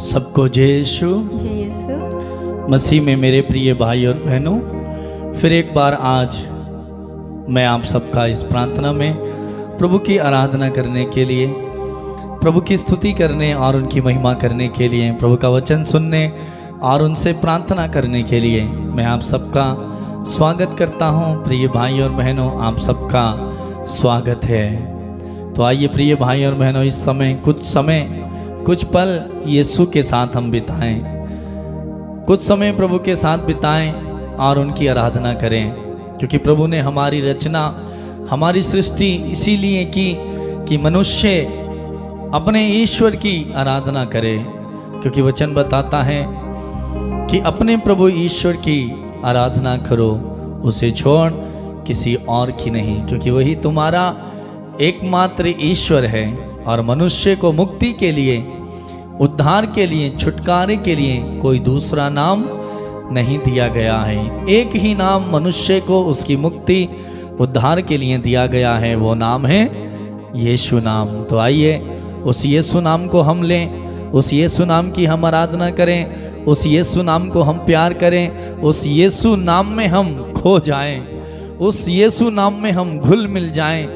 सबको जय यीशु मसीह में मेरे प्रिय भाई और बहनों, फिर एक बार आज मैं आप सबका इस प्रार्थना में प्रभु की आराधना करने के लिए, प्रभु की स्तुति करने और उनकी महिमा करने के लिए, प्रभु का वचन सुनने और उनसे प्रार्थना करने के लिए मैं आप सबका स्वागत करता हूं। प्रिय भाई और बहनों, आप सबका स्वागत है। तो आइए प्रिय भाई और बहनों, इस समय कुछ पल यीशु के साथ हम बिताएं, कुछ समय प्रभु के साथ बिताएं और उनकी आराधना करें, क्योंकि प्रभु ने हमारी रचना, हमारी सृष्टि इसीलिए की कि मनुष्य अपने ईश्वर की आराधना करे। क्योंकि वचन बताता है कि अपने प्रभु ईश्वर की आराधना करो, उसे छोड़ किसी और की नहीं, क्योंकि वही तुम्हारा एकमात्र ईश्वर है। और मनुष्य को मुक्ति के लिए, उद्धार के लिए, छुटकारे के लिए कोई दूसरा नाम नहीं दिया गया है। एक ही नाम मनुष्य को उसकी मुक्ति, उद्धार के लिए दिया गया है, वो नाम है यीशु नाम। तो आइए उस यीशु नाम को हम लें, उस यीशु नाम की हम आराधना करें, उस यीशु नाम को हम प्यार करें, उस यीशु नाम में हम खो जाएं, उस यीशु नाम में हम घुल मिल जाएं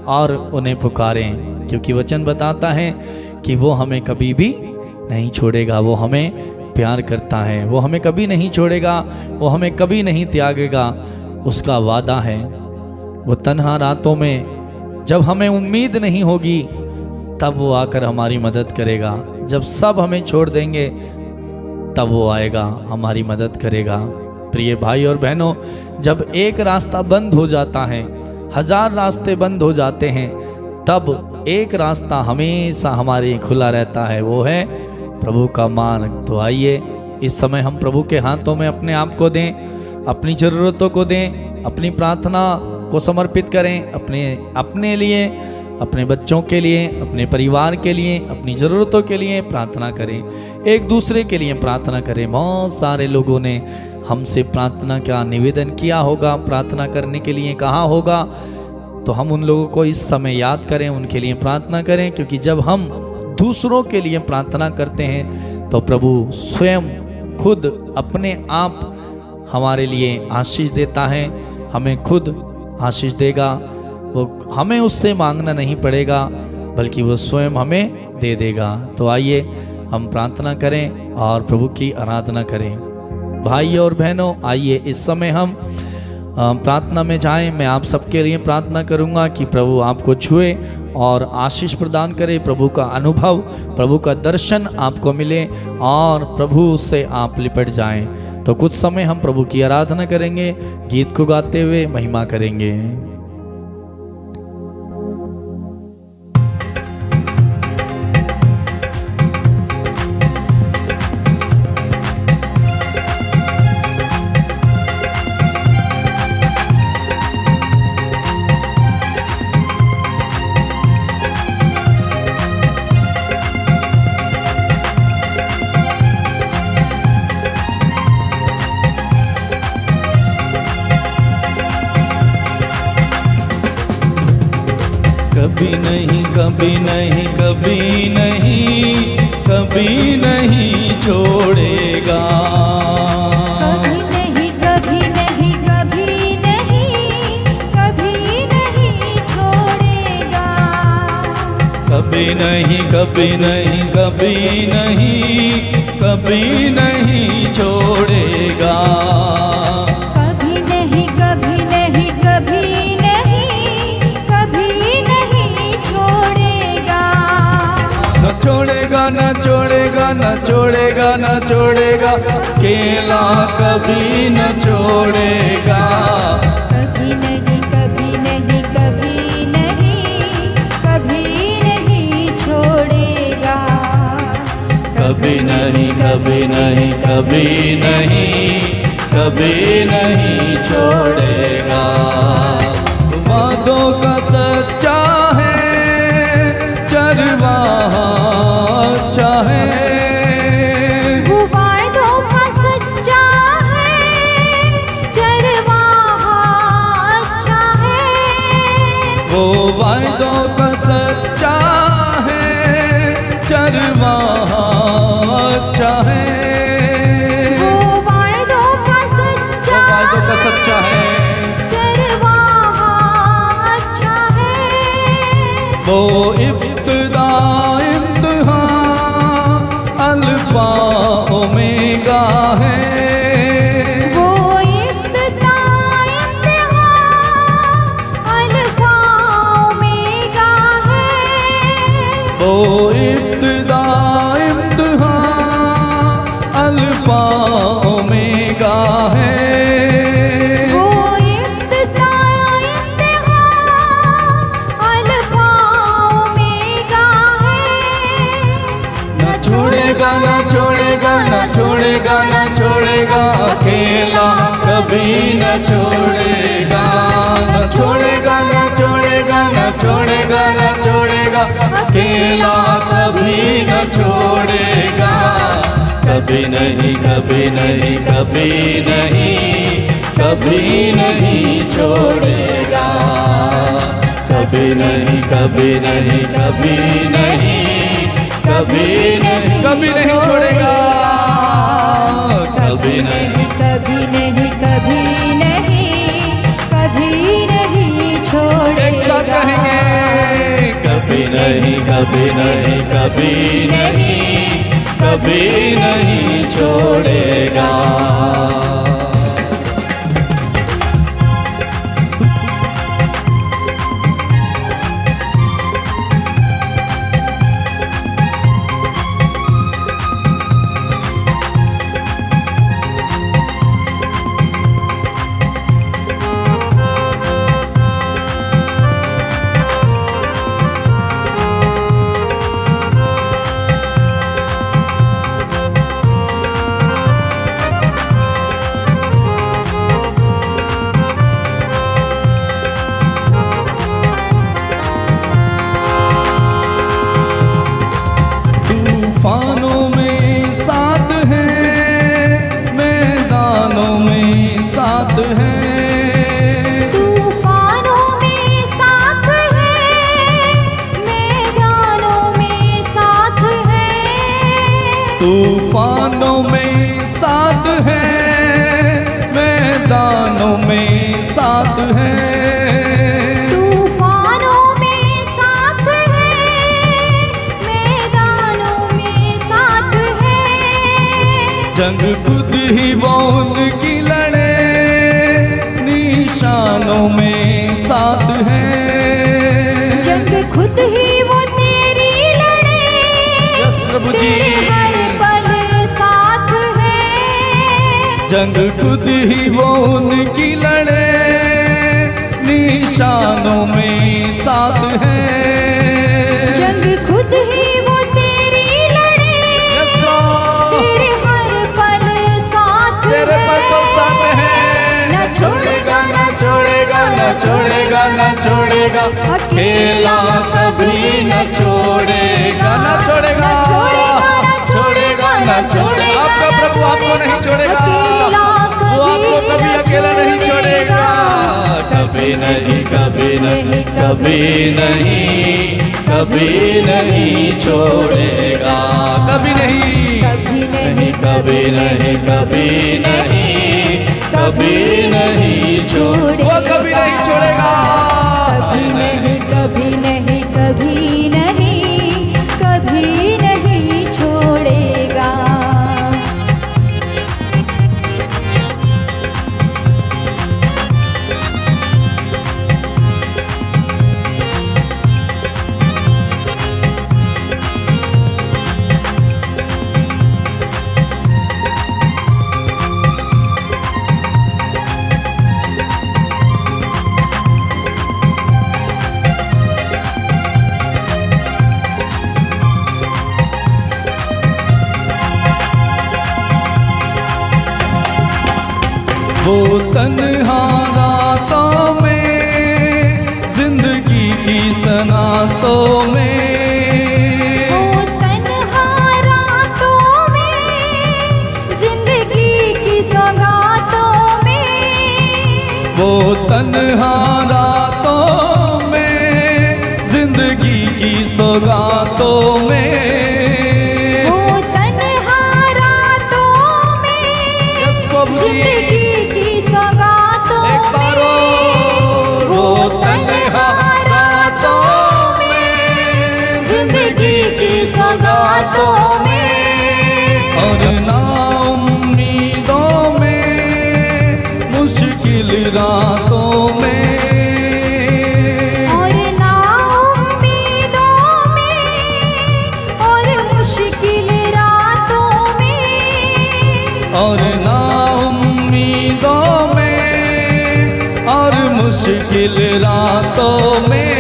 और उन्हें पुकारें। क्योंकि वचन बताता है कि वो हमें कभी भी नहीं छोड़ेगा, वो हमें प्यार करता है, वो हमें कभी नहीं छोड़ेगा, वो हमें कभी नहीं त्यागेगा, उसका वादा है। वो तन्हा रातों में जब हमें उम्मीद नहीं होगी तब वो आकर हमारी मदद करेगा। जब सब हमें छोड़ देंगे तब वो आएगा, हमारी मदद करेगा। प्रिय भाई और बहनों, जब एक रास्ता बंद हो जाता है, 1000 रास्ते बंद हो जाते हैं, तब एक रास्ता हमेशा हमारे खुला रहता है, वो है प्रभु का मार्ग। तो आइए इस समय हम प्रभु के हाथों में अपने आप को दें, अपनी ज़रूरतों को दें, अपनी प्रार्थना को समर्पित करें, अपने लिए, अपने बच्चों के लिए, अपने परिवार के लिए, अपनी ज़रूरतों के लिए प्रार्थना करें, एक दूसरे के लिए प्रार्थना करें। बहुत सारे लोगों ने हमसे प्रार्थना का निवेदन किया होगा, प्रार्थना करने के लिए कहा होगा, तो हम उन लोगों को इस समय याद करें, उनके लिए प्रार्थना करें। क्योंकि जब हम दूसरों के लिए प्रार्थना करते हैं तो प्रभु स्वयं खुद अपने आप हमारे लिए आशीष देता है, हमें खुद आशीष देगा। वो हमें उससे मांगना नहीं पड़ेगा, बल्कि वो स्वयं हमें दे देगा। तो आइए हम प्रार्थना करें और प्रभु की आराधना करें। भाई और बहनों, आइए इस समय हम प्रार्थना में जाएं। मैं आप सबके लिए प्रार्थना करूंगा कि प्रभु आपको छुए और आशीष प्रदान करे, प्रभु का अनुभव, प्रभु का दर्शन आपको मिले और प्रभु से आप लिपट जाएं। तो कुछ समय हम प्रभु की आराधना करेंगे, गीत को गाते हुए महिमा करेंगे। कभी नहीं, कभी नहीं, कभी नहीं, कभी नहीं छोड़ेगा। कभी नहीं, कभी नहीं, कभी नहीं, कभी नहीं छोड़ेगा। कभी नहीं, कभी नहीं, कभी नहीं, कभी नहीं छोड़ेगा। कभी नहीं, कभी नहीं, कभी नहीं, कभी नहीं छोड़ेगा। न छोड़ेगा, न छोड़ेगा, न छोड़ेगा, न छोड़ेगा, अकेला कभी न छोड़ेगा। कभी नहीं, कभी नहीं, कभी नहीं, कभी नहीं छोड़ेगा। कभी नहीं, कभी नहीं, कभी नहीं, कभी नहीं छोड़ेगा। वादों का सच्चा है, चरवाहा अच्छा है। वो वायदों का सच्चा है, चरवाहा अच्छा है। वो वायदों का सच्चा है, चरवाहा वो इब्तिदा इम्तिहान अल्फा ओमेगा है। वो इब्तिदा इम्तिहान अल्फा ओमेगा है। वो इब्तिदा इम्तिहान अल्फा ओमेगा है। वो इब्तिदा इम्तिहान अल्फा ओमेगा है। न छोड़ेगा न छोड़ेगा न छोड़ेगा न छोड़ेगा, अकेला कभी न छोड़ेगा। न छोड़ेगा न छोड़ेगा न छोड़ेगा न छोड़ेगा, अकेला कभी न छोड़ेगा। कभी नहीं कभी नहीं कभी नहीं कभी नहीं छोड़ेगा। कभी नहीं कभी नहीं कभी नहीं कभी नहीं कभी नहीं छोड़ेगा। कभी नहीं कभी नहीं कभी नहीं कभी नहीं छोड़ेगा। एक साथ कहेंगे, कभी नहीं कभी नहीं कभी नहीं कभी नहीं छोड़ेगा। तूफानों में साथ है, मैदानों में साथ है। तूफानों में साथ है, मैदानों में साथ है। तूफानों में साथ है, मैदानों में साथ है। तूफानों में साथ है, मैदानों में साथ है। जंग खुद ही वो उनकी लड़े, निशानों में साथ है। जंग खुद ही वो तेरी लड़े, यस प्रभु जी। तेरे हर पल साथ है। जंग खुद ही वो उनकी लड़े, निशानों में साथ है। जंग खुद ही वो तेरी लड़े, यस लॉर्ड। तेरे हर पल साथ तेरे है। पर तो साथ है। न छोड़ेगा न छोड़ेगा न छोड़ेगा न छोड़ेगा, अकेला कभी न छोड़ेगा। न छोड़ेगा छोड़ेगा न छोड़ेगा। आपका प्रभु आपको नहीं छोड़ेगा, वो आपको कभी अकेला नहीं छोड़ेगा। कभी नहीं कभी नहीं कभी नहीं कभी नहीं छोड़ेगा। कभी नहीं कभी नहीं कभी नहीं कभी नहीं कभी नहीं छोड़ेगा। वो कभी नहीं छोड़ेगा। कभी नहीं कभी नहीं कभी नहीं कभी नहीं छोड़ेगा। वो तन्हा रातों में, जिंदगी की सनातों में। वो तन्हा रातों में, जिंदगी की सौगातों में। वो तन्हा रातों में, जिंदगी की सौगातों में। वो तन्हा रातों में, यस प्रभु जी। जिंदगी की सौगातों एक बार में। और। वो तन्हा रातों में, रातों में, और ना उम्मीदों में मुश्किल रातों में, और ना उम्मीदों में और मुश्किल रातों में, और ना उम्मीदों में और मुश्किल रातों में,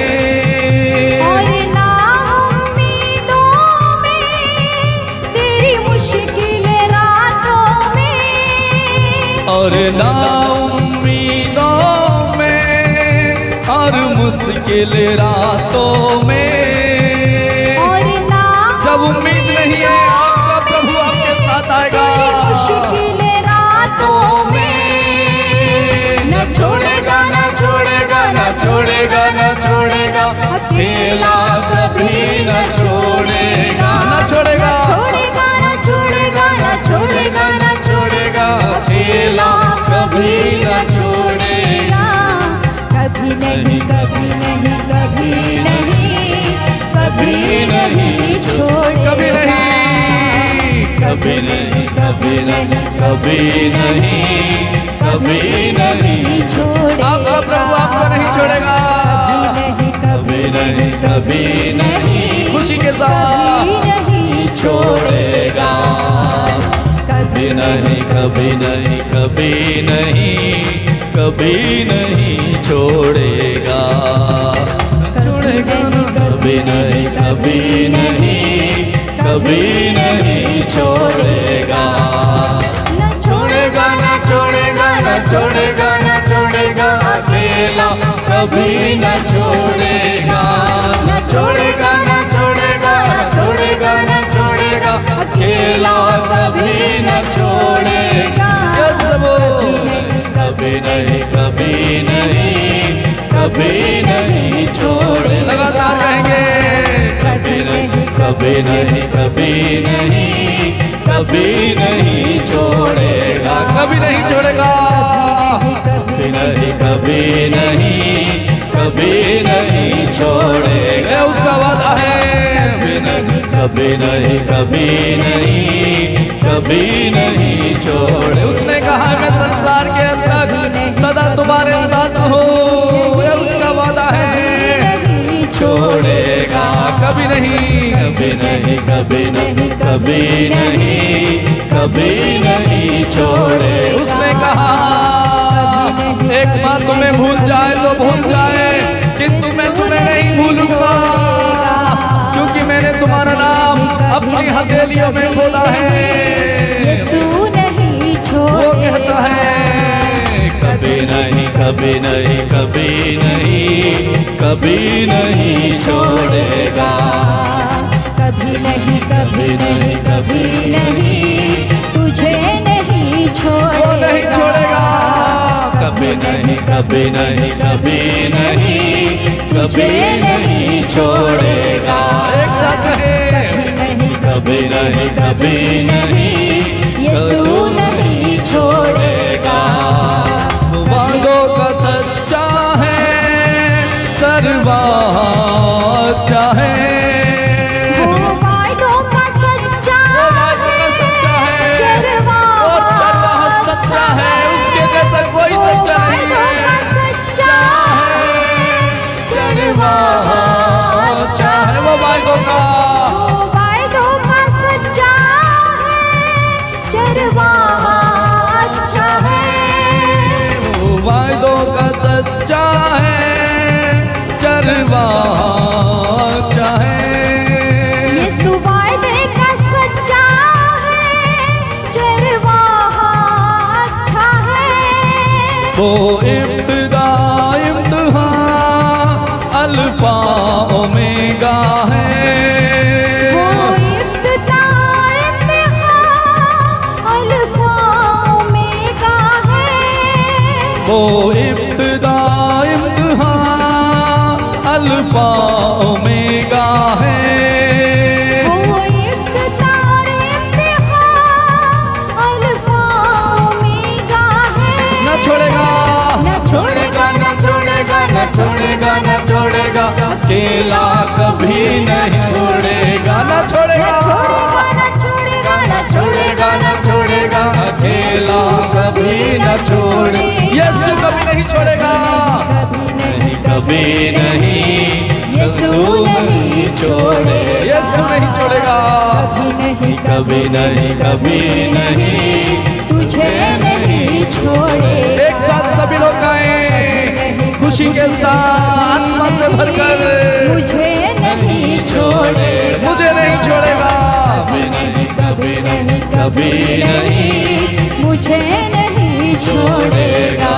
और ना उम्मीदों में तेरी मुश्किल रातों में, और ना उम्मीदों में और मुश्किल रातों में। और ना जब उम्मीद नहीं है आपका प्रभु आपके साथ आएगा। तेरी मुश्किल रातों में, न छोड़ेगा न छोड़ेगा न छोड़ेगा न छोड़ेगा, अकेला कभी न छोड़ेगा, न छोड़ेगा, छोड़ेगा न छोड़ेगा न छोड़ेगा न छोड़ेगा, अकेला कभी न छोड़ेगा। कभी नहीं कभी नहीं कभी नहीं कभी नहीं छोड़ेगा, कभी नहीं, कभी नहीं, कभी नहीं, कभी नहीं, कभी नहीं छोड़ेगा। आपका प्रभु आपको नहीं छोड़ेगा। कभी नहीं कभी नहीं, खुशी के साथ नहीं छोड़ेगा। कभी नहीं, कभी नहीं, कभी नहीं, कभी नहीं छोड़ेगा। छोड़ेगा कभी नहीं, कभी नहीं, कभी नहीं छोड़ेगा। न छोड़ेगा न छोड़ेगा न छोड़ेगा न छोड़ेगा, अकेला कभी न छोड़ेगा। न छोड़ेगा न छोड़ेगा न छोड़ेगा न छोड़ेगा, अकेला कभी न छोड़ेगा। यस प्रभु। कभी नहीं, कभी नहीं, कभी नहीं छोड़े, लगातार कहेंगे। कभी नहीं, कभी नहीं, कभी नहीं, कभी नहीं छोड़ेगा, कभी नहीं छोड़ेगा। कभी नहीं, कभी नहीं, कभी नहीं छोड़ेगा, उसका वादा है। कभी नहीं, कभी नहीं, कभी नहीं, कभी नहीं छोड़े। उसने कहा मैं संसार के अंत तक सदा तुम्हारे साथ हूँ, ये उसका वादा है। छोड़ेगा कभी नहीं, कभी नहीं, कभी नहीं, कभी नहीं, कभी नहीं छोड़े। उसने कहा एक बार तुम्हें भूल जाए तो भूल जाए, किंतु मैं तुम्हें नहीं भूलूंगा, क्योंकि मैंने तुम्हारा नाम अपनी हथेलियों में खोला है। यीशु नहीं वो छोड़ेगा। कहता है कभी नहीं, कभी नहीं, कभी नहीं, कभी नहीं छोड़ेगा। कभी नहीं कभी नहीं कभी नहीं तुझे नहीं वो छोड़ेगा। नहीं छोड़ेगा। कभी नहीं, कभी नहीं, कभी नहीं, कभी नहीं छोड़ेगा। एक साथ कहें। कभी नहीं कभी नहीं, यीशु नहीं छोड़ेगा। वादों का सच्चा है, सर्वोच्च है। वो वायदों का सच्चा है, सर्वोच्च सच्चा है, उसके जैसा कोई सच्चा नहीं है। सर्वोच्च है वो वादों का, वो वादों का सच्चा है, सर्वोच्च है। यीशु वायदे का सच्चा है, सर्वोच्च है। वो इब्तिदा इम्तिहान अल्फा ओमेगा है। वो इब्तिदा इम्तिहान अल्फा ओमेगा है। वो इब्तिदा इम्तिहान अल्फा ओमेगा है। वो इब्तिदा इम्तिहान अल्फा ओमेगा है। न छोड़ेगा, न छोड़ेगा, न छोड़ेगा, न छोड़ेगा, न छोड़ेगा, अकेला कभी नहीं छोड़ेगा। न छोड़ेगा, कभी न छोड़े, यीशु कभी नहीं छोड़ेगा, नहीं कभी नहीं, यीशु नहीं छोड़े, यीशु नहीं छोड़ेगा, कभी नहीं, कभी नहीं, तुझे नहीं छोड़े। एक साथ सभी लोग गाएं खुशी के साथ आत्मा से भरकर, मुझे नहीं छोड़े, मुझे नहीं छोड़ेगा, कभी नहीं, कभी नहीं, कभी नहीं, मुझे नहीं छोड़ेगा,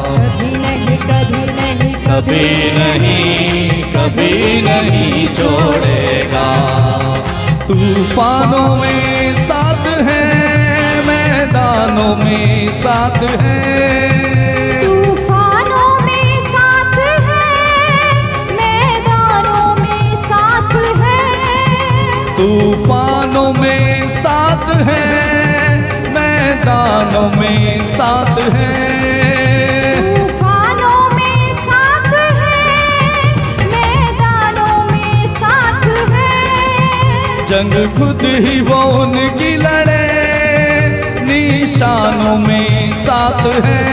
कभी नहीं, कभी नहीं, कभी नहीं, कभी नहीं छोड़ेगा। तूफानों में साथ है, मैदानों में साथ है, तूफानों में साथ है, मैदानों में साथ है, तूफानों में साथ है, मैदानों में साथ है, तूफानों में साथ है, मैदानों में साथ है, जंग खुद ही वो उनकी लड़े, निशानों में साथ है,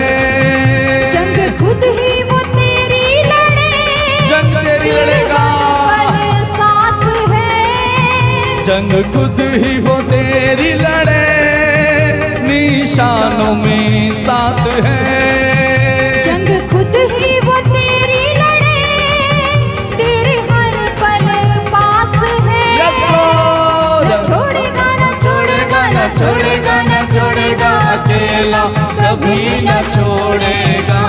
जंग खुद ही वो तेरी लड़े, जंग तेरी लड़ेगा, पल साथ है, जंग खुद ही वो तेरी लड़े, निशानों में साथ है, जंग खुद ही वो तेरी लड़े, तेरे हर पल पास है, न छोड़ेगा, न छोड़ेगा, न छोड़ेगा, न छोड़ेगा, अकेला कभी न छोड़ेगा,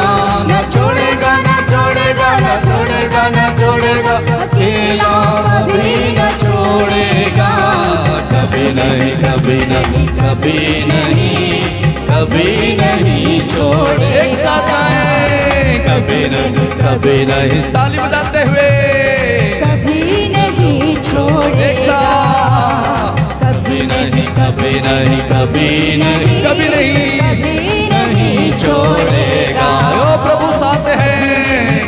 न छोड़ेगा, न छोड़ेगा, न छोड़ेगा, न छोड़ेगा, अकेला कभी न छोड़ेगा, कभी नहीं, कभी नहीं, कभी नहीं, कभी नहीं छोड़े। एक साथ आए, कभी नहीं, कभी नहीं, ताली बजाते हुए, कभी नहीं छोड़ेगा, एक साथ, कभी नहीं, कभी नहीं, कभी नहीं, कभी नहीं, कभी नहीं छोड़ेगा। ओ प्रभु साथ है,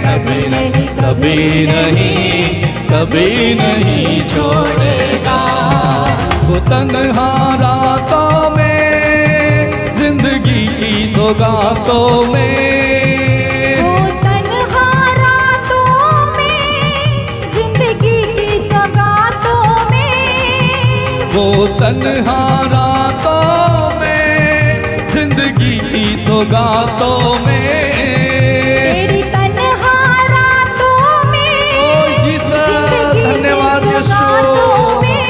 कभी नहीं, कभी नहीं, कभी नहीं छोड़ेगा। वो तन्हा रातों में, जिंदगी की सौगातों में, वो तन्हा रातों में, जिंदगी की सौगातों में, वो तन्हा रातों में, जिंदगी की सौगातों में, तेरी तन्हा रातों में, ओ जीसस, जिंदगी की धन्यवाद यीशु, सौगातों में,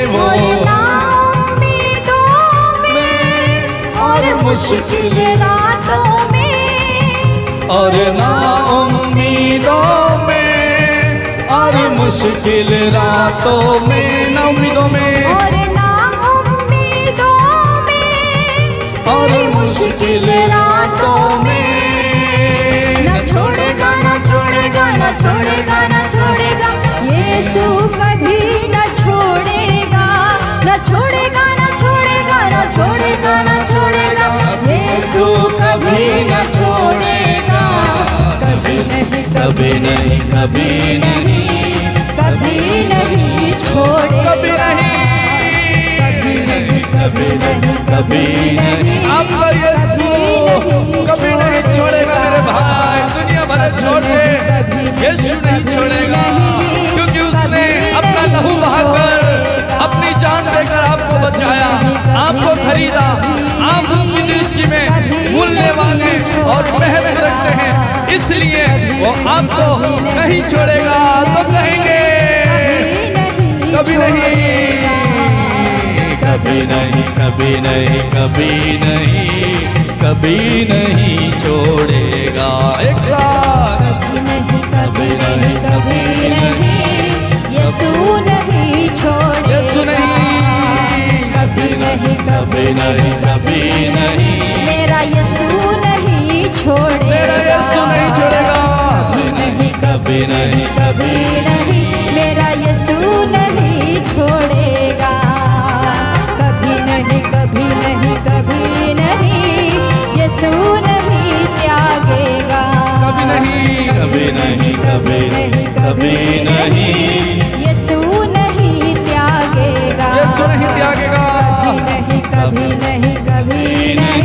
वो और ना उम्मीदों में, और मुश्किल रातों में, और ना उम्मीदों में, और मुश्किल रातों में, ना उम्मीदों में, और ना उम्मीदों में, और मुश्किल रातों में, न छोड़ेगा, न छोड़ेगा, न छोड़ेगा, न छोड़ेगा, यीशु कभी न छोड़ेगा, न छोड़ेगा, न छोड़ेगा, न छोड़ेगा, न छोड़ेगा, यीशु कभी न छोड़ेगा, कभी नहीं, कभी नहीं, कभी नहीं, कभी नहीं छोड़ेगा, कभी नहीं, कभी नहीं, कभी नहीं, कभी नहीं, आपका यीशु कभी नहीं छोड़ेगा मेरे भाई, दुनिया भर छोड़ दे, यीशु नहीं छोड़ेगा, क्योंकि उसने अपना लहू बहाकर, अपनी जान देकर आपको बचाया, आपको खरीदा, आप उसकी दृष्टि में मूल्य वाले और महत्व रखते हैं, इसलिए वो आपको नहीं छोड़ेगा। तो कहेंगे कभी नहीं, कभी नहीं, कभी नहीं, कभी नहीं, कभी नहीं छोड़ेगा। एक साथ, कभी नहीं, कभी नहीं, कभी नहीं, यीशु नहीं छोड़ेगा, यीशु नहीं, कभी नहीं, कभी नहीं, कभी नहीं, मेरा यीशु नहीं छोड़ेगा, मेरा यीशु नहीं छोड़ेगा, कभी नहीं, कभी नहीं, कभी नहीं, मेरा यीशु नहीं छोड़ेगा, कभी नहीं, कभी नहीं, कभी नहीं, यीशु नहीं त्यागेगा, कभी नहीं, कभी नहीं, कभी नहीं, कभी नहीं, यीशु नहीं त्यागेगा, यीशु नहीं त्यागेगा, कभी नहीं, कभी नहीं, कभी नहीं,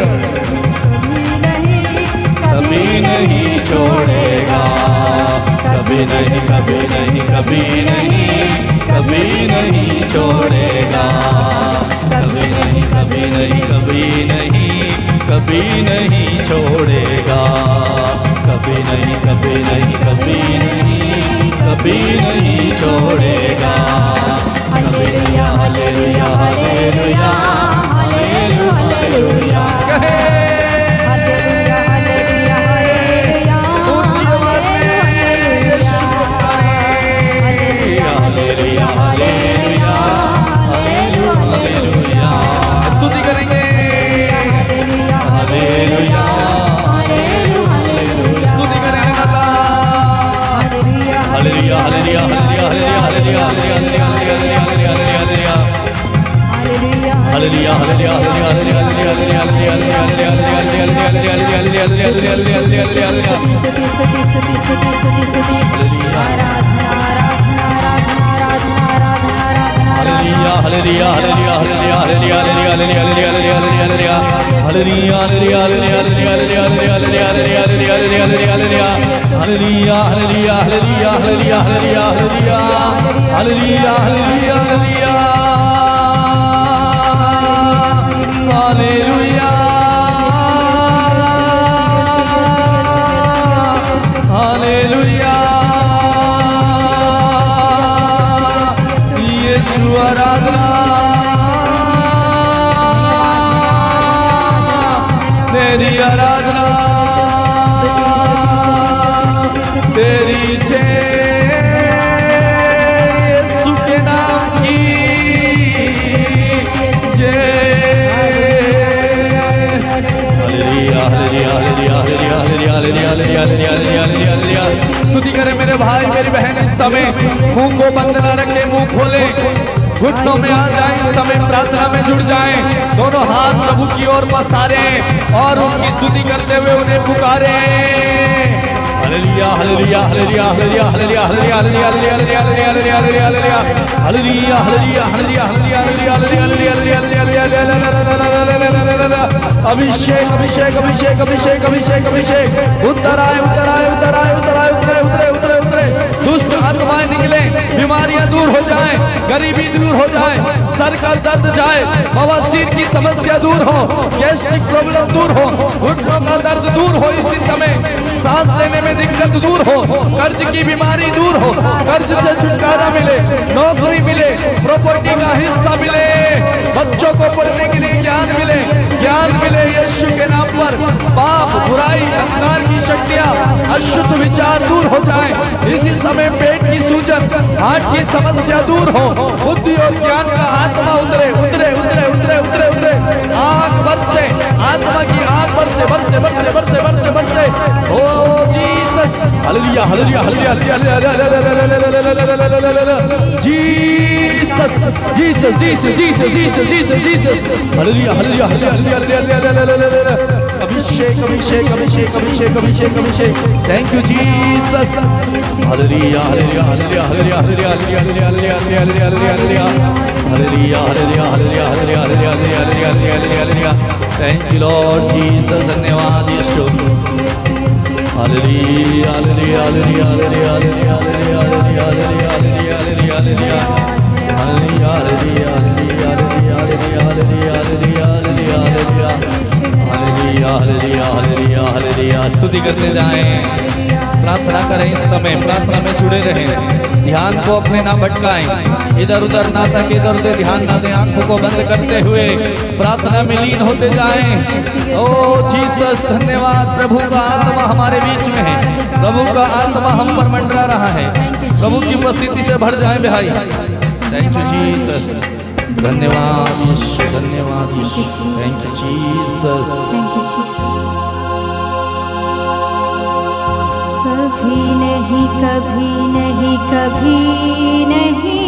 हालेलुया हालेलुया आराधना तेरी आराधना तेरी यीशु के नाम की जय। Hallelujah hallelujah hallelujah hallelujah hallelujah hallelujah. स्तुति करें मेरे भाई मेरी बहन, इस समय मुंह को बंद न रखे, मुंह खोले, घुटनों में आ जाएं, इस समय प्रार्थना में जुड़ जाएं, दोनों हाथ प्रभु की ओर पसारे और उनकी स्तुति करते हुए उन्हें पुकारे। Hallelujah hallelujah hallelujah hallelujah hallelujah hallelujah hallelujah hallelujah hallelujah hallelujah hallelujah hallelujah hallelujah. अभिषेक अभिषेक अभिषेक अभिषेक अभिषेक अभिषेक। उतर आए उतर आए उतर आए उतर आए उतरे उतरे उतरे उतरे। दुष्ट आत्माएं निकले, बीमारियां दूर हो जाए, गरीबी दूर हो जाए, सर का दर्द जाए, बवासीर की समस्या दूर हो, गैस्ट्रिक प्रॉब्लम दूर हो, घुटनों का दर्द दूर हो, इसी समय सांस लेने में दिक्कत दूर हो, कर्ज की बीमारी दूर हो, कर्ज से छुटकारा मिले, नौकरी मिले, प्रॉपर्टी का हिस्सा मिले, बच्चों को पढ़ने के लिए ज्ञान मिले, ज्ञान मिले यीशु के नाम पर। पाप बुराई अंधकार की शक्तियां अशुद्ध विचार दूर हो जाए, इसी समय पेट की सूजन हार्ट की समस्या दूर हो, बुद्धि और ज्ञान का आत्मा उतरे उतरे उतरे उतरे उतरे उतरे। आग बरसे, आत्मा की आग बरसे बरसे बरसे बरसे बरसे बरसे। ओ Jesus hallelujah hallelujah hallelujah Jesus Jesus Jesus Jesus Jesus Jesus Jesus hallelujah hallelujah hallelujah. अभिषेक अभिषेक अभिषेक अभिषेक अभिषेक अभिषेक। Thank you Jesus. Hallelujah hallelujah hallelujah hallelujah hallelujah hallelujah hallelujah hallelujah hallelujah hallelujah hallelujah hallelujah hallelujah hallelujah. Thank you Lord Jesus. धन्यवाद Yeshu. Hallelujah hallelujah hallelujah hallelujah hallelujah hallelujah hallelujah hallelujah hallelujah hallelujah. स्तुति करते जाएं, प्रार्थना करें, इस समय प्रार्थना में जुड़े रहें, ध्यान को अपने ना भटकाएं, इधर उधर ना तक इधर उधर ध्यान ना दें, आंखों को बंद करते हुए प्रार्थना में लीन होते जाएं। ओ जीसस धन्यवाद। प्रभु का आत्मा हमारे बीच में है, प्रभु का आत्मा हम पर मंडरा रहा है, प्रभु की उपस्थिति से भर जाए भाई। Thank you Jesus. धन्यवाद यीशु, धन्यवाद यीशु। Thank you Jesus. कभी नहीं कभी नहीं कभी नहीं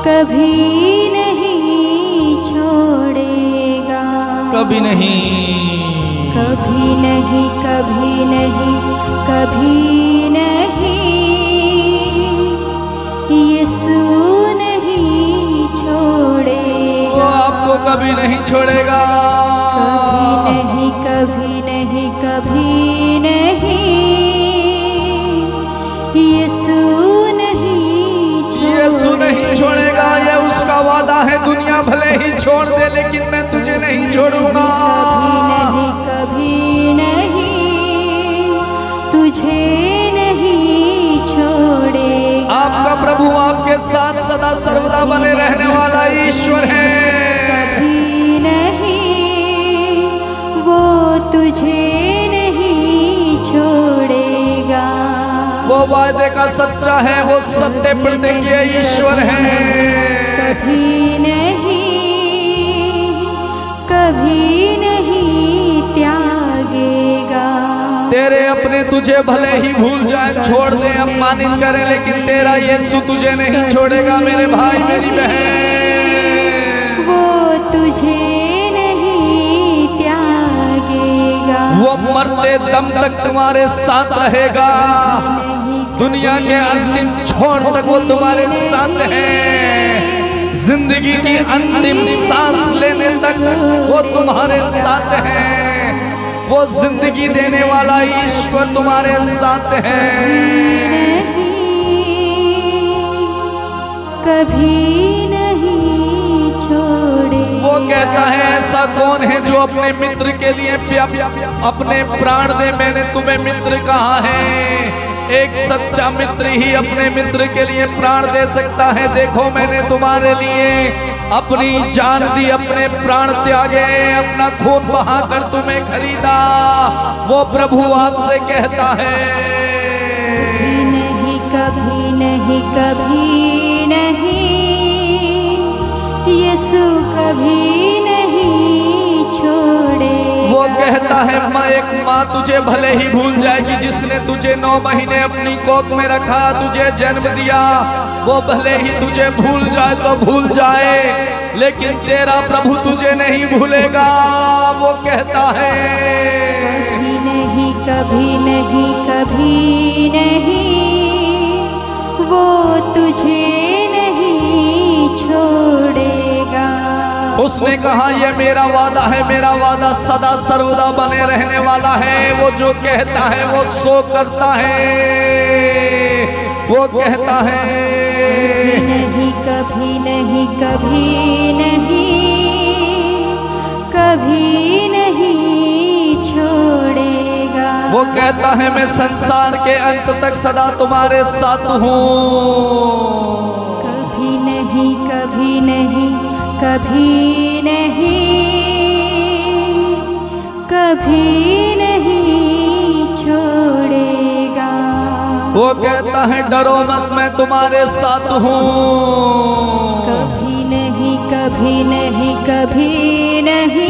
कभी नहीं छोड़ेगा, कभी नहीं कभी नहीं कभी नहीं कभी नहीं यीशु नहीं छोड़ेगा, वो आपको कभी नहीं छोड़ेगा। कभी नहीं कभी नहीं यीशु नहीं छोड़ेगा। ये उसका वादा है, दुनिया भले ही छोड़ दे लेकिन मैं तुझे नहीं छोड़ूंगा। कभी नहीं तुझे नहीं छोड़ेगा। आपका प्रभु आपके साथ सदा सर्वदा बने रहने वाला ईश्वर है। कभी नहीं वो तुझे नहीं छोड़ेगा। वो वायदे का सच्चा है, वो सत्य प्रतिज्ञ ईश्वर है। कभी नहीं त्यागेगा। तेरे अपने तुझे भले ही भूल जाए, छोड़ दे, अपमानित करें, लेकिन तेरा यीशु तुझे नहीं छोड़ेगा मेरे भाई मेरी बहन। वो मरते दम तक तुम्हारे साथ रहेगा। दुनिया के अंतिम छोर तक वो तुम्हारे साथ है। जिंदगी की अंतिम सांस लेने तक वो तुम्हारे साथ है। वो जिंदगी देने वाला ईश्वर तुम्हारे साथ है। कभी नहीं छोड़े। वो कहता है ऐसा कौन है जो अपने मित्र के लिए अपने प्राण दे। मैंने तुम्हें मित्र कहा है। एक सच्चा मित्र ही अपने मित्र के लिए प्राण दे सकता है। देखो मैंने तुम्हारे लिए अपनी जान दी, अपने प्राण त्यागे, अपना खून बहाकर तुम्हें खरीदा। वो प्रभु आपसे कहता है कभी नहीं, कभी नहीं, कभी नहीं, यीशु कभी नहीं छोड़े। वो कहता है माँ, एक माँ तुझे भले ही भूल जाएगी जिसने तुझे 9 महीने अपनी कोख में रखा, तुझे जन्म दिया। वो भले ही तुझे भूल जाए तो भूल जाए, लेकिन तेरा प्रभु तुझे नहीं भूलेगा। वो कहता है कभी नहीं, कभी नहीं, कभी नहीं, वो तुझे नहीं छोड़ेगा। उसने कहा ये मेरा वादा है, मेरा वादा सदा सर्वदा बने रहने वाला है। वो जो कहता है वो सो करता है। वो कहता है नहीं, कभी नहीं, कभी नहीं, कभी नहीं छोड़ेगा। वो कहता है मैं संसार के अंत तक सदा तुम्हारे साथ हूँ। कभी नहीं, कभी नहीं, कभी नहीं, कभी नहीं छोड़ेगा। वो कहता है डरो मत मैं तुम्हारे साथ हूँ। कभी नहीं, कभी नहीं, कभी नहीं,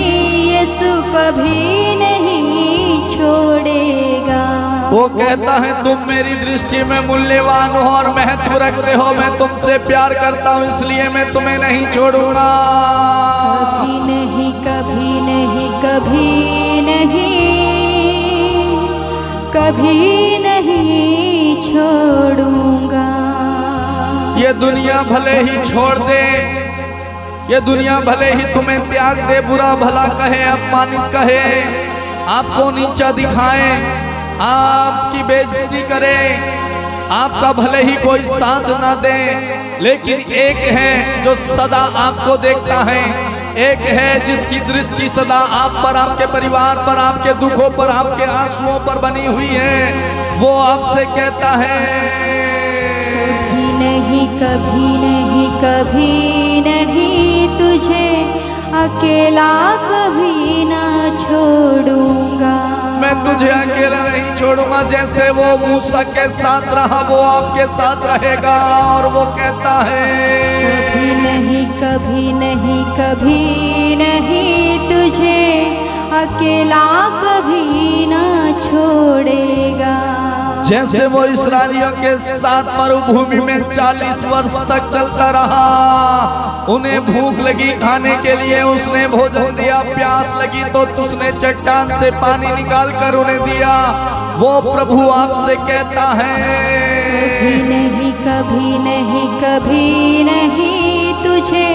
यीशु कभी नहीं छोड़ेगा। वो कहता है तुम मेरी दृष्टि में मूल्यवान हो और महत्व रखते हो। मैं तुमसे प्यार करता हूँ इसलिए मैं तुम्हें नहीं छोड़ूंगा। कभी नहीं, कभी नहीं, कभी नहीं, कभी नहीं छोड़ूंगा। ये दुनिया भले ही छोड़ दे, ये दुनिया भले ही तुम्हें त्याग दे, बुरा भला कहे, अपमानित कहे, आपको नीचा दिखाए, आपकी बेइज्जती करे, आपका भले ही कोई साथ ना दे, लेकिन एक है जो सदा आपको देखता है। एक है जिसकी दृष्टि सदा आप पर, आपके परिवार पर, आपके दुखों पर, आपके आंसुओं पर बनी हुई है। वो आपसे कहता है कभी नहीं, कभी नहीं, कभी नहीं, तुझे अकेला कभी ना छोड़ूंगा। मैं तुझे अकेला नहीं छोड़ूंगा। जैसे वो मूसा के साथ रहा वो आपके साथ रहेगा। और वो कहता है कभी नहीं, कभी नहीं, कभी नहीं, तुझे अकेला कभी ना छोड़ेगा। जैसे वो इस्राएलियों के साथ मरुभूमि में 40 वर्ष तक चलता रहा। उन्हें भूख लगी खाने के लिए, उसने भोजन दिया। प्यास लगी तो उसने चट्टान से पानी निकाल कर उन्हें दिया। वो प्रभु आपसे कहता है कभी नहीं, कभी नहीं, कभी नहीं, तुझे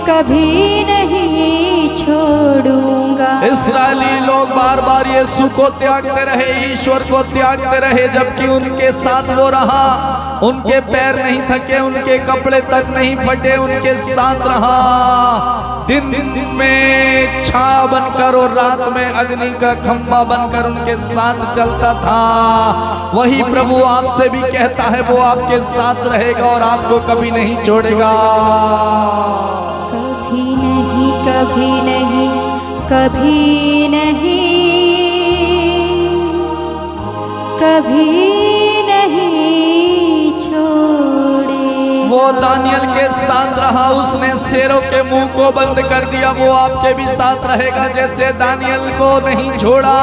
कभी नहीं छोड़ूंगा। इस्राएली लोग बार बार यीशु को त्यागते रहे, ईश्वर को त्यागते रहे, जबकि उनके साथ वो रहा। उनके पैर नहीं थके, उनके कपड़े तक नहीं फटे, उनके साथ रहा। दिन में छाया बनकर और रात में अग्नि का खंभा बनकर उनके साथ चलता था। वही प्रभु आपसे भी कहता है वो आपके साथ रहेगा और आपको कभी नहीं छोड़ेगा। कभी नहीं, कभी नहीं, कभी नहीं, कभी नहीं छोड़े। वो दानियल के साथ रहा, उसने शेरों के मुंह को बंद कर दिया। वो आपके भी साथ रहेगा। जैसे दानियल को नहीं छोड़ा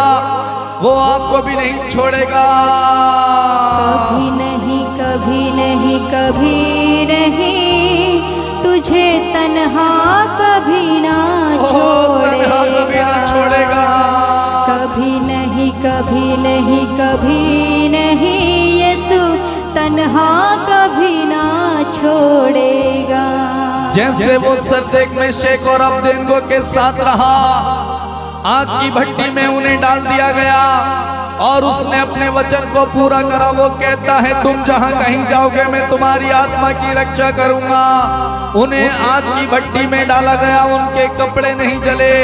वो आपको भी नहीं छोड़ेगा। कभी नहीं, कभी नहीं, कभी नहीं, तुझे तन्हा कभी ना तन्हा कभी ना छोड़ेगा। कभी नहीं, कभी नहीं, कभी नहीं, यीशु तन्हा कभी ना छोड़ेगा। जैसे वो सरदेक में शेख और अब्देनगो के साथ रहा, आग की भट्टी में उन्हें डाल दिया गया और उसने अपने वचन को पूरा करा। वो कहता है तुम जहां कहीं जाओगे मैं तुम्हारी आत्मा की रक्षा करूंगा। उन्हें आग की भट्टी में डाला गया, उनके कपड़े नहीं जले,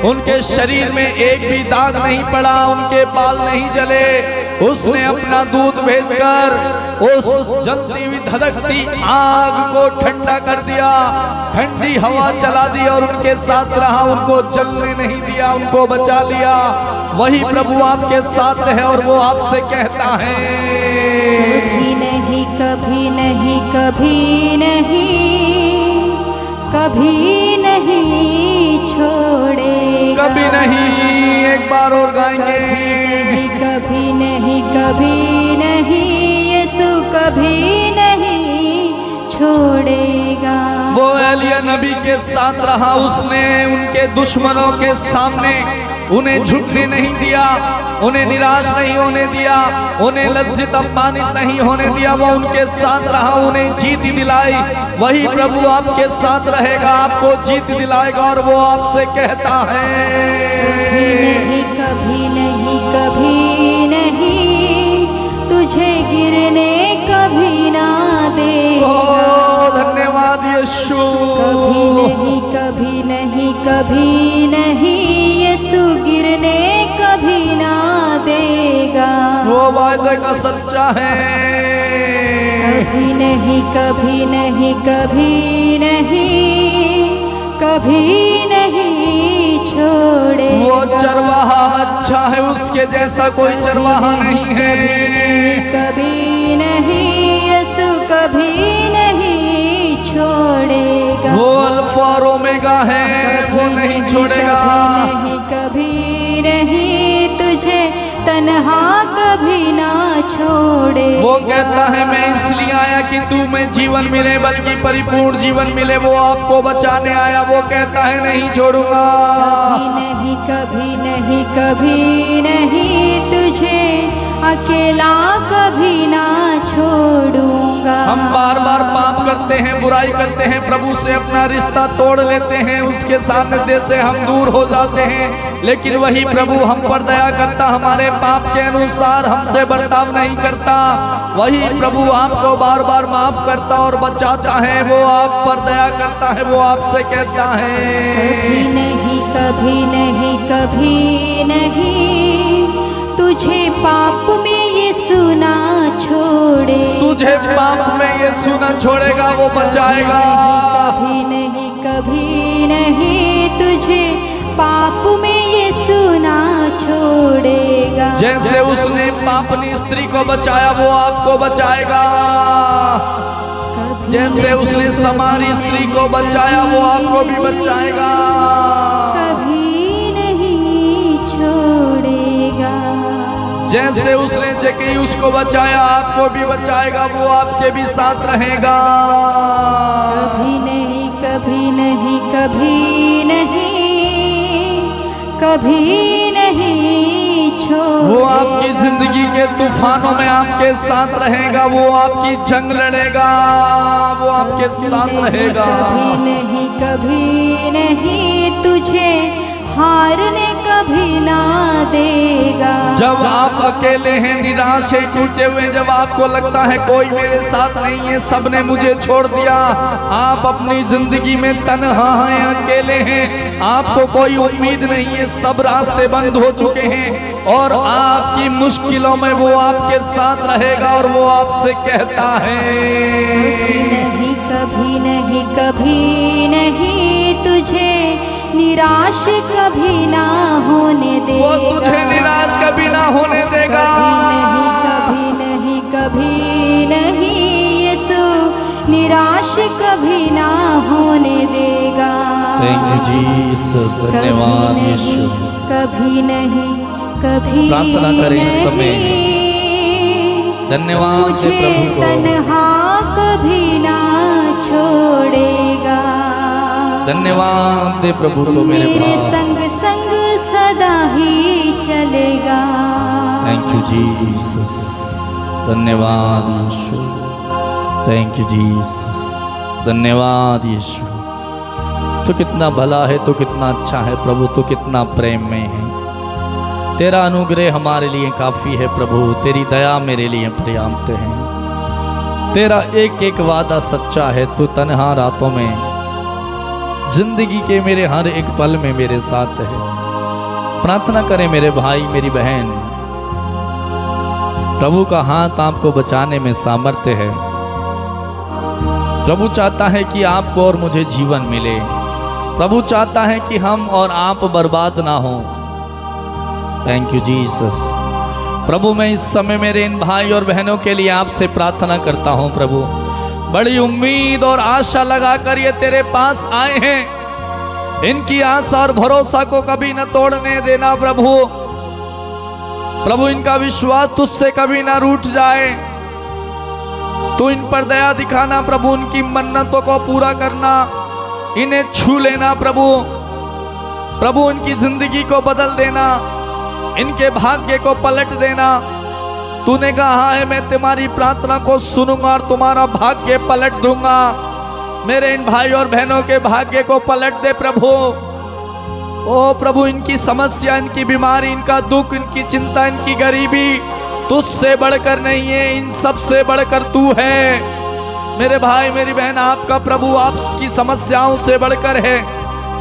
उनके शरीर में एक भी दाग नहीं पड़ा, उनके बाल नहीं जले। उसने अपना दूध भेजकर उस जलती हुई धधकती आग को ठंडा कर दिया, ठंडी हवा चला दी और उनके साथ रहा, उनको जलने नहीं दिया, उनको बचा लिया। वही प्रभु आपके साथ है और वो आपसे कहता है कभी नहीं, कभी नहीं, कभी नहीं, कभी नहीं छोड़ेगा। कभी नहीं। एक बार और गाएंगे। कभी नहीं, कभी नहीं, यीशु कभी नहीं छोड़ेगा। वो एलिया नबी के साथ रहा, उसने उनके दुश्मनों के सामने उन्हें झुकने नहीं दिया, उन्हें निराश नहीं होने दिया, उन्हें लज्जित अपमानित नहीं होने दिया। वो उनके साथ रहा, उन्हें जीत दिलाई। वही प्रभु आपके साथ रहेगा, आपको जीत दिलाएगा और वो आपसे कहता है कभी नहीं, कभी नहीं, तुझे गिरने कभी ना देगा। ओ धन्यवाद यीशु। कभी नहीं, कभी नहीं, कभी नहीं, यीशु गिरने कभी ना देगा। वो वायदे का सच्चा है। कभी नहीं, कभी नहीं, कभी नहीं, कभी नहीं छोड़े। वो चरवाहा अच्छा है, उसके जैसा कोई चरवाहा नहीं है। कभी नहीं, यीशु कभी नहीं छोड़ेगा। वो अल्फा और ओमेगा है, वो नहीं छोड़ेगा। कभी नहीं, कभी नहीं, तुझे तन्हा कभी ना छोड़ेगा। वो कहता है मैं इसलिए आया कि तू में जीवन मिले, बल्कि परिपूर्ण जीवन मिले। वो आपको बचाने आया। वो कहता है नहीं छोड़ूंगा। कभी नहीं, कभी नहीं, तुझे अकेला कभी ना छोड़ूंगा। हम बार बार पाप करते हैं, बुराई करते हैं, प्रभु से अपना रिश्ता तोड़ लेते हैं, उसके सानिध्य से हम दूर हो जाते हैं। लेकिन वही प्रभु हम पर दया करता, हमारे पाप के अनुसार हमसे बर्ताव नहीं करता। वही प्रभु आपको बार बार माफ करता और बचाता है। वो आप पर दया करता है। वो आपसे कहता है कभी नहीं, कभी नहीं, कभी नहीं, तुझे पाप में ये सुना छोड़े। तुझे पाप में ये सुना छोड़ेगा, वो बचाएगा। कभी नहीं, कभी नहीं, तुझे पाप में ये सुना छोड़ेगा। जैसे उसने पापनी स्त्री को बचाया, वो आपको बचाएगा। जैसे उसने समारी स्त्री को बचाया, वो आपको भी बचाएगा। कभी नहीं छोड़ेगा। जैसे उसने जक्कैयुस को बचाया, आपको भी बचाएगा। वो आपके भी साथ रहेगा। कभी नहीं, कभी नहीं, कभी नहीं, कभी नहीं छोड़ेगा। वो आपकी जिंदगी के तूफानों में आपके साथ रहेगा। वो आपकी जंग लड़ेगा। वो आपके साथ रहेगा। कभी नहीं, कभी नहीं, तुझे हारने कभी ना देगा। जब आप अकेले हैं, निराश हैं, टूटे हुए, जब आपको लगता है कोई मेरे साथ नहीं है, सबने मुझे छोड़ दिया, आप अपनी जिंदगी में तन्हा हैं, अकेले हैं, आपको कोई उम्मीद नहीं है, सब रास्ते बंद हो चुके हैं और आपकी मुश्किलों में वो आपके साथ रहेगा और वो आपसे कहता है कभी नहीं, कभी नहीं, कभी नहीं, तुझे निराश कभी ना होने देगा। वो तुझे निराश कभी ना होने देगा। कभी नहीं, कभी नहीं, यीशु निराश कभी ना होने देगा। Thank you Jesus. धन्यवाद यीशु। कभी नहीं, कभी प्रार्थना करें इस समय। धन्यवाद मुझे प्रभु को। तन्हा कभी ना छोड़ेगा। धन्यवाद दे प्रभु को मेरे भाई। संग संग सदा ही चलेगा। थैंक यू जीसस, धन्यवाद यीशु। थैंक यू जीसस, धन्यवाद यीशु। तो कितना भला है, तो कितना अच्छा है प्रभु, तो कितना प्रेम में है। तेरा अनुग्रह हमारे लिए काफ़ी है प्रभु, तेरी दया मेरे लिए पर्याप्त है। तेरा एक एक वादा सच्चा है, तू तन्हा रातों में, जिंदगी के मेरे हर एक पल में मेरे साथ है। प्रार्थना करें मेरे भाई मेरी बहन, प्रभु का हाथ आपको बचाने में सामर्थ्य है। प्रभु चाहता है कि आपको और मुझे जीवन मिले। प्रभु चाहता है कि हम और आप बर्बाद ना हो। Thank you Jesus. प्रभु मैं इस समय मेरे इन भाई और बहनों के लिए आपसे प्रार्थना करता हूं प्रभु, बड़ी उम्मीद और आशा लगाकर ये तेरे पास आए हैं। इनकी आशा और भरोसा को कभी न तोड़ने देना प्रभु। प्रभु इनका विश्वास तुझसे कभी ना रूठ जाए। तू इन पर दया दिखाना प्रभु, उनकी मन्नतों को पूरा करना, इन्हें छू लेना प्रभु। प्रभु इनकी जिंदगी को बदल देना, इनके भाग्य को पलट देना। तूने कहा है मैं तुम्हारी प्रार्थना को सुनूंगा और तुम्हारा भाग्य पलट दूंगा। मेरे इन भाई और बहनों के भाग्य को पलट दे प्रभु। ओ प्रभु इनकी समस्या, इनकी बीमारी, इनका दुख, इनकी चिंता, इनकी गरीबी तुझसे बढ़कर नहीं है, इन सब से बढ़कर तू है। मेरे भाई मेरी बहन, आपका प्रभु आपकी समस्याओं से बढ़कर है।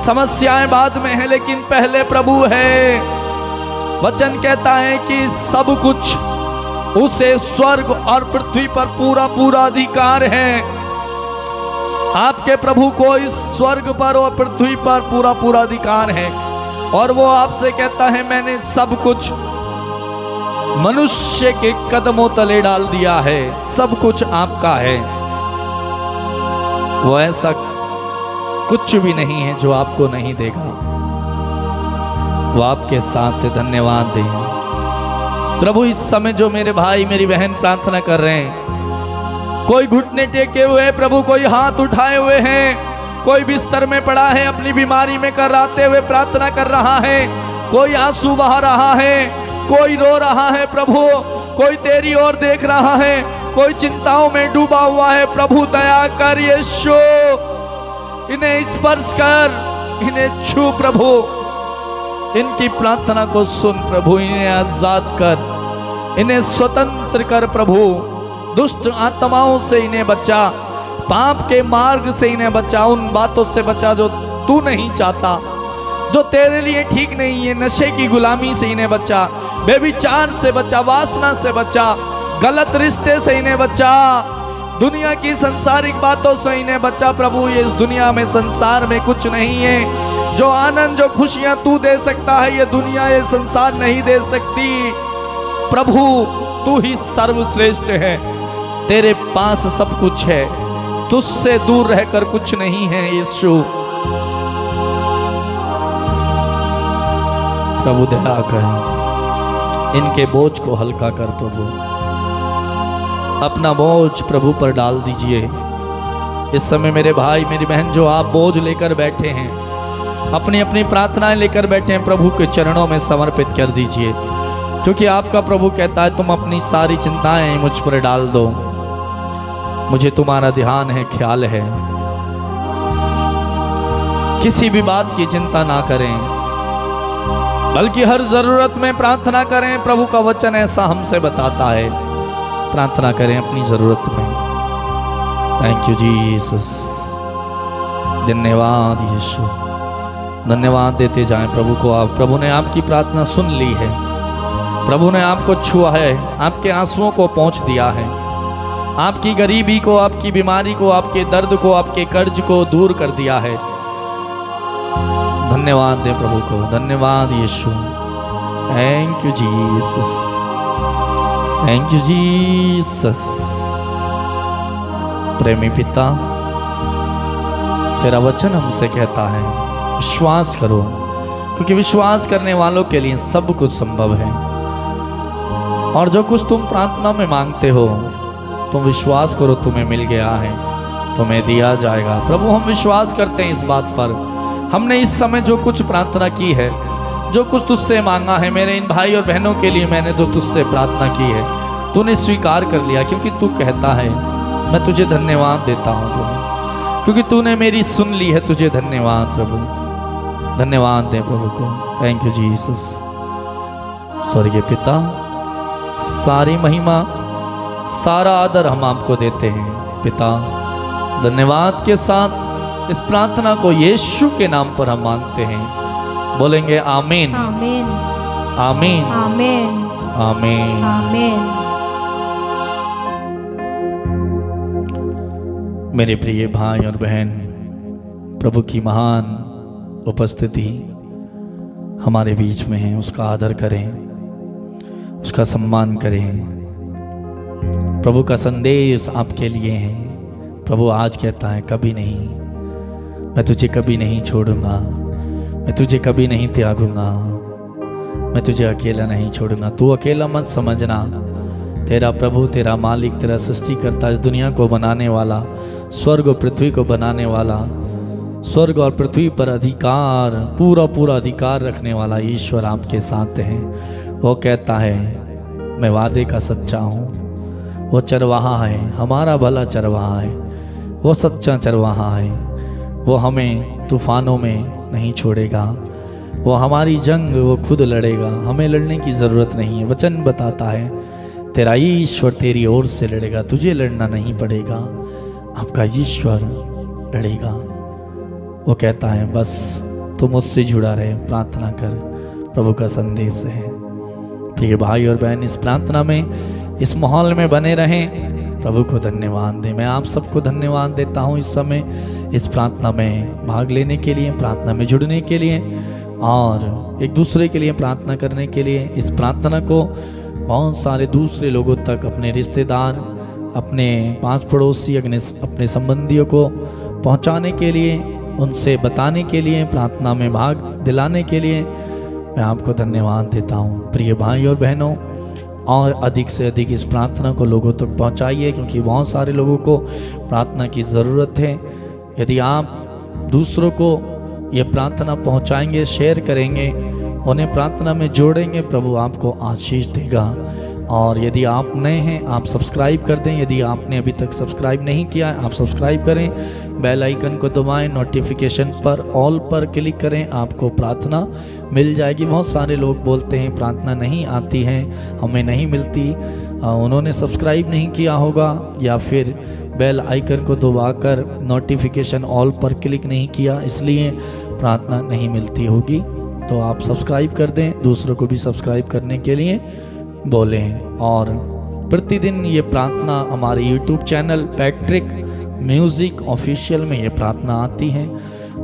समस्याएं बाद में है, लेकिन पहले प्रभु है। वचन कहता है कि सब कुछ उसे स्वर्ग और पृथ्वी पर पूरा पूरा अधिकार है। आपके प्रभु को इस स्वर्ग पर और पृथ्वी पर पूरा पूरा अधिकार है। और वो आपसे कहता है मैंने सब कुछ मनुष्य के कदमों तले डाल दिया है, सब कुछ आपका है। वो ऐसा कुछ भी नहीं है जो आपको नहीं देगा, वो आपके साथ है। धन्यवाद दें प्रभु। इस समय जो मेरे भाई मेरी बहन प्रार्थना कर रहे हैं, कोई घुटने टेके हुए प्रभु, कोई हाथ उठाए हुए हैं, कोई बिस्तर में पड़ा है अपनी बीमारी में कराते हुए प्रार्थना कर रहा है, कोई आंसू बहा रहा है, कोई रो रहा है प्रभु, कोई तेरी ओर देख रहा है, कोई चिंताओं में डूबा हुआ है। प्रभु दया कर यीशु, इन्हें स्पर्श कर, इन्हें छू प्रभु, इनकी प्रार्थना को सुन प्रभु, इन्हें आजाद कर, इन्हें स्वतंत्र कर प्रभु। दुष्ट आत्माओं से इन्हें बचा, पाप के मार्ग से इन्हें बचा, उन बातों से बचा जो तू नहीं चाहता, जो तेरे लिए ठीक नहीं है। नशे की गुलामी से इन्हें बचा, बेविचार से बचा, वासना से बचा, गलत रिश्ते से इन्हें बचा, दुनिया की संसारिक बातों से इन्हें बचा प्रभु। ये इस दुनिया में संसार में कुछ नहीं है। जो आनंद जो खुशियां तू दे सकता है, ये दुनिया ये संसार नहीं दे सकती। प्रभु तू ही सर्वश्रेष्ठ है, तेरे पास सब कुछ है, तुझसे दूर रहकर कुछ नहीं है यीशु। प्रभु दया कर, इनके बोझ को हल्का कर प्रभु, अपना बोझ प्रभु पर डाल दीजिए। इस समय मेरे भाई मेरी बहन जो आप बोझ लेकर बैठे हैं, अपनी अपनी प्रार्थनाएं लेकर बैठे हैं, प्रभु के चरणों में समर्पित कर दीजिए, क्योंकि आपका प्रभु कहता है तुम अपनी सारी चिंताएं मुझ पर डाल दो, मुझे तुम्हारा ध्यान है, ख्याल है। किसी भी बात की चिंता ना करें, बल्कि हर जरूरत में प्रार्थना करें। प्रभु का वचन ऐसा हमसे बताता है, प्रार्थना करें अपनी जरूरत में। थैंक यू जीसस, धन्यवाद यीशु। धन्यवाद देते जाएं प्रभु को। आप प्रभु ने आपकी प्रार्थना सुन ली है, प्रभु ने आपको छुआ है, आपके आंसुओं को पहुंच दिया है, आपकी गरीबी को, आपकी बीमारी को, आपके दर्द को, आपके कर्ज को दूर कर दिया है। धन्यवाद दें प्रभु को। धन्यवाद Yeshu. Thank you Jesus, thank you Jesus. प्रेमी पिता, तेरा वचन हमसे कहता है विश्वास करो, क्योंकि विश्वास करने वालों के लिए सब कुछ संभव है। और जो कुछ तुम प्रार्थना में मांगते हो, तुम विश्वास करो तुम्हें मिल गया है, तुम्हें दिया जाएगा। प्रभु हम विश्वास करते हैं इस बात पर। हमने इस समय जो कुछ प्रार्थना की है, जो कुछ तुझसे मांगा है मेरे इन भाई और बहनों के लिए मैंने जो तुझसे प्रार्थना की है तूने स्वीकार कर लिया, क्योंकि तू कहता है मैं तुझे धन्यवाद देता हूँ प्रभु, क्योंकि तूने मेरी सुन ली है। तुझे धन्यवाद प्रभु, धन्यवाद दे प्रभु को। Thank you Jesus. स्वर्गीय पिता, सारी महिमा सारा आदर हम आपको देते हैं पिता। धन्यवाद के साथ इस प्रार्थना को यीशु के नाम पर हम मांगते हैं। बोलेंगे आमीन आमीन आमीन आमीन आमीन। आमीन। मेरे प्रिय भाई और बहन, प्रभु की महान उपस्थिति हमारे बीच में है, उसका आदर करें, उसका सम्मान करें। प्रभु का संदेश आपके लिए है। प्रभु आज कहता है कभी नहीं, मैं तुझे कभी नहीं छोड़ूंगा, मैं तुझे कभी नहीं त्यागूंगा, मैं तुझे अकेला नहीं छोड़ूंगा। तू अकेला मत समझना। तेरा प्रभु, तेरा मालिक, तेरा सृष्टिकर्ता, इस दुनिया को बनाने वाला, स्वर्ग और पृथ्वी को बनाने वाला, स्वर्ग और पृथ्वी पर अधिकार, पूरा पूरा अधिकार रखने वाला ईश्वर आपके साथ है। वो कहता है मैं वादे का सच्चा हूँ। वो चरवाहा है, हमारा भला चरवाहा है, वो सच्चा चरवाहा है। वो हमें तूफानों में नहीं छोड़ेगा। वो हमारी जंग वो खुद लड़ेगा, हमें लड़ने की ज़रूरत नहीं है। वचन बताता है तेरा ईश्वर तेरी ओर से लड़ेगा, तुझे लड़ना नहीं पड़ेगा, आपका ईश्वर लड़ेगा। वो कहता है बस तू मुझसे जुड़ा रहे, प्रार्थना कर। प्रभु का संदेश है। प्रिय भाई और बहन, इस प्रार्थना में, इस माहौल में बने रहें। प्रभु को धन्यवाद दें। मैं आप सबको धन्यवाद देता हूँ इस समय इस प्रार्थना में भाग लेने के लिए, प्रार्थना में जुड़ने के लिए और एक दूसरे के लिए प्रार्थना करने के लिए। इस प्रार्थना को बहुत सारे दूसरे लोगों तक, अपने रिश्तेदार, अपने पास पड़ोसी, अपने संबंधियों को पहुंचाने के लिए, उनसे बताने के लिए, प्रार्थना में भाग दिलाने के लिए मैं आपको धन्यवाद देता हूं। प्रिय भाई और बहनों, और अधिक से अधिक इस प्रार्थना को लोगों तक पहुंचाइए, क्योंकि बहुत सारे लोगों को प्रार्थना की ज़रूरत है। यदि आप दूसरों को ये प्रार्थना पहुंचाएंगे, शेयर करेंगे, उन्हें प्रार्थना में जोड़ेंगे, प्रभु आपको आशीष देगा। और यदि आप नए हैं, आप सब्सक्राइब कर दें। यदि आपने अभी तक सब्सक्राइब नहीं किया है, आप सब्सक्राइब करें, बेल आइकन को दबाएं, नोटिफिकेशन पर ऑल पर क्लिक करें, आपको प्रार्थना मिल जाएगी। बहुत सारे लोग बोलते हैं प्रार्थना नहीं आती है, हमें नहीं मिलती। उन्होंने सब्सक्राइब नहीं किया होगा या फिर बेल आइकन को दबाकर नोटिफिकेशन ऑल पर क्लिक नहीं किया, इसलिए प्रार्थना नहीं मिलती होगी। तो आप सब्सक्राइब कर दें, दूसरों को भी सब्सक्राइब करने के लिए बोलें। और प्रतिदिन ये प्रार्थना हमारे YouTube channel Patrick music official में ये प्रार्थना आती है।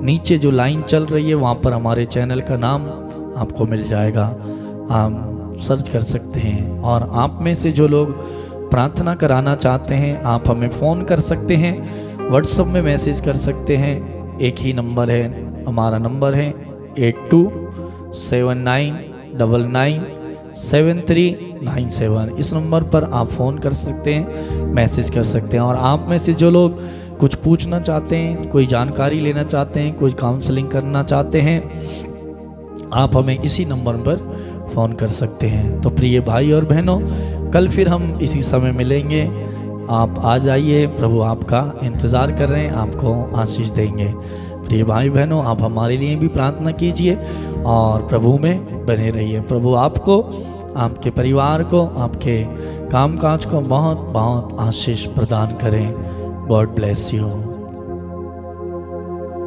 नीचे जो लाइन चल रही है वहाँ पर हमारे चैनल का नाम आपको मिल जाएगा, आप सर्च कर सकते हैं। और आप में से जो लोग प्रार्थना कराना चाहते हैं, आप हमें फ़ोन कर सकते हैं, व्हाट्सएप में मैसेज कर सकते हैं। एक ही नंबर है, हमारा नंबर है 8279997397। इस नंबर पर आप फ़ोन कर सकते हैं, मैसेज कर सकते हैं। और आप में से जो लोग कुछ पूछना चाहते हैं, कोई जानकारी लेना चाहते हैं, कोई काउंसलिंग करना चाहते हैं, आप हमें इसी नंबर पर फ़ोन कर सकते हैं। तो प्रिय भाई और बहनों, कल फिर हम इसी समय मिलेंगे। आप आ जाइए, प्रभु आपका इंतज़ार कर रहे हैं, आपको आशीष देंगे। प्रिय भाई बहनों, आप हमारे लिए भी प्रार्थना कीजिए और प्रभु में बने रहिए। प्रभु आपको, आपके परिवार को, आपके कामकाज को बहुत बहुत आशीष प्रदान करें। God bless you.